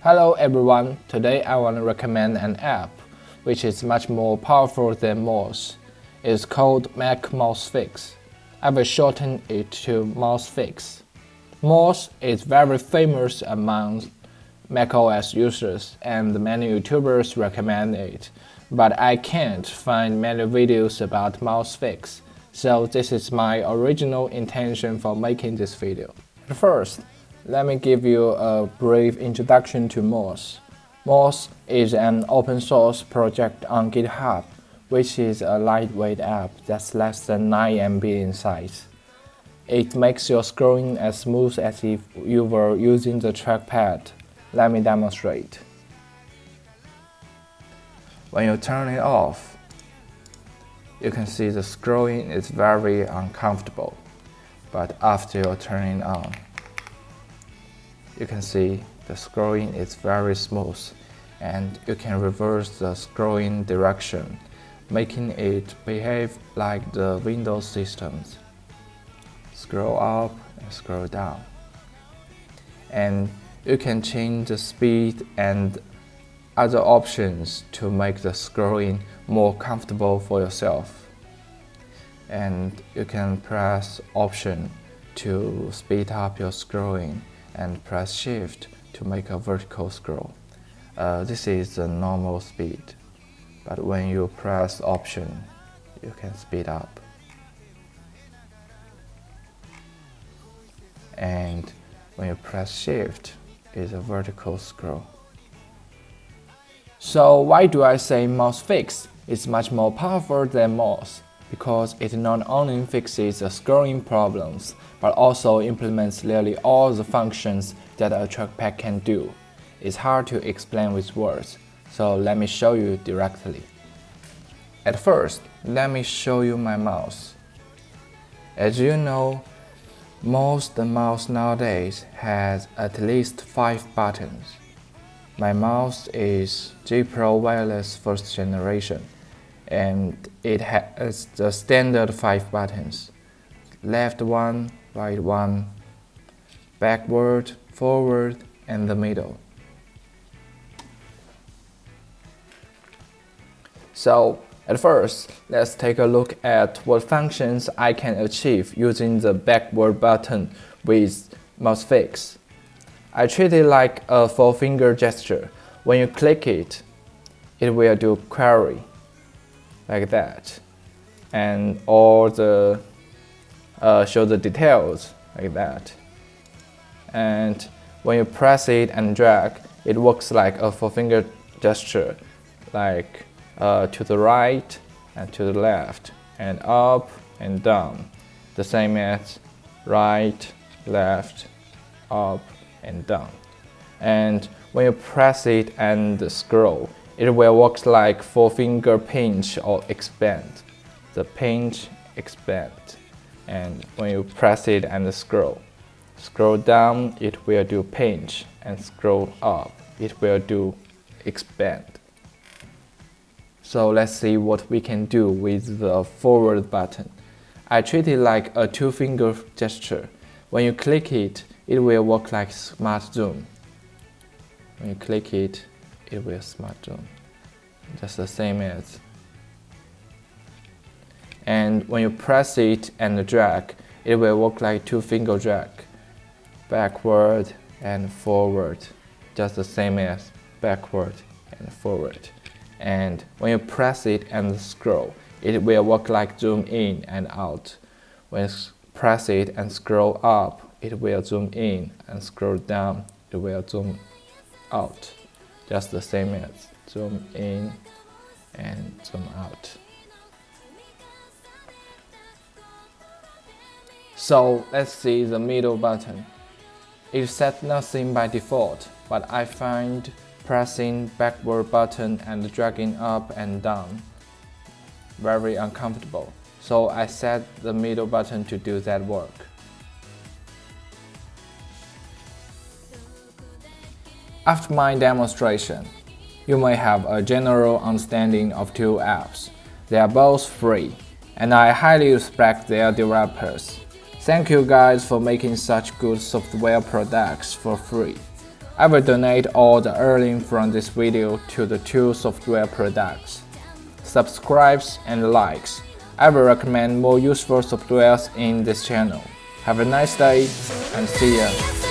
Hello everyone, today I want to recommend an app which is much more powerful than Mouse. It's called Mac Mouse Fix. I will shorten it to Mouse Fix. Mouse is very famous among macOS users and many YouTubers recommend it, but I can't find many videos about Mouse Fix, so this is my original intention for making this video. First, let me give you a brief introduction to Mouse. Mouse is an open source project on GitHub, which is a lightweight app that's less than 9 MB in size. It makes your scrolling as smooth as if you were using the trackpad. Let me demonstrate. When you turn it off, you can see the scrolling is very uncomfortable, but after you turn it on, you can see the scrolling is very smooth and you can reverse the scrolling direction, making it behave like the Windows systems. Scroll up and scroll down. And you can change the speed and other options to make the scrolling more comfortable for yourself. And you can press Option to speed up your scrolling and press Shift to make a vertical scroll. This is the normal speed, but when you press Option, you can speed up. And when you press Shift, it's a vertical scroll. So why do I say Mouse Fix is much more powerful than Mouse? Because it not only fixes the scrolling problems, but also implements nearly all the functions that a trackpad can do. It's hard to explain with words, so let me show you directly. At first, let me show you my mouse. As you know, most mouse nowadays has at least 5 buttons. My mouse is G Pro Wireless first generation, and it has the standard 5 buttons: left one, right one, backward, forward, and the middle. So at first, let's take a look at what functions I can achieve using the backward button with Mouse Fix. I treat it like a 4-finger gesture. When you click it, it will do query, like that, and all the show the details, like that. And when you press it and drag, it works like a 4-finger gesture, like to the right and to the left, and up and down, the same as right, left, up, and down. And when you press it and scroll, it will work like 4-finger pinch or expand. The pinch, expand. And when you press it and scroll down, it will do pinch, and scroll up, it will do expand. So let's see what we can do with the forward button. I treat it like a 2-finger gesture. When you click it, it will work like Smart Zoom. When you click it, it will Smart Zoom. Just the same as. And when you press it and drag, it will work like 2-finger drag. Backward and forward. Just the same as backward and forward. And when you press it and scroll, it will work like zoom in and out. When you press it and scroll up, it will zoom in, and scroll down, it will zoom out. Just the same as zoom in and zoom out. So let's see the middle button. It set nothing by default, but I find pressing backward button and dragging up and down very uncomfortable. So I set the middle button to do that work. After my demonstration, you may have a general understanding of 2 apps. They are both free, and I highly respect their developers. Thank you guys for making such good software products for free. I will donate all the earnings from this video to the two software products. Subscribes and likes. I will recommend more useful softwares in this channel. Have a nice day and see ya.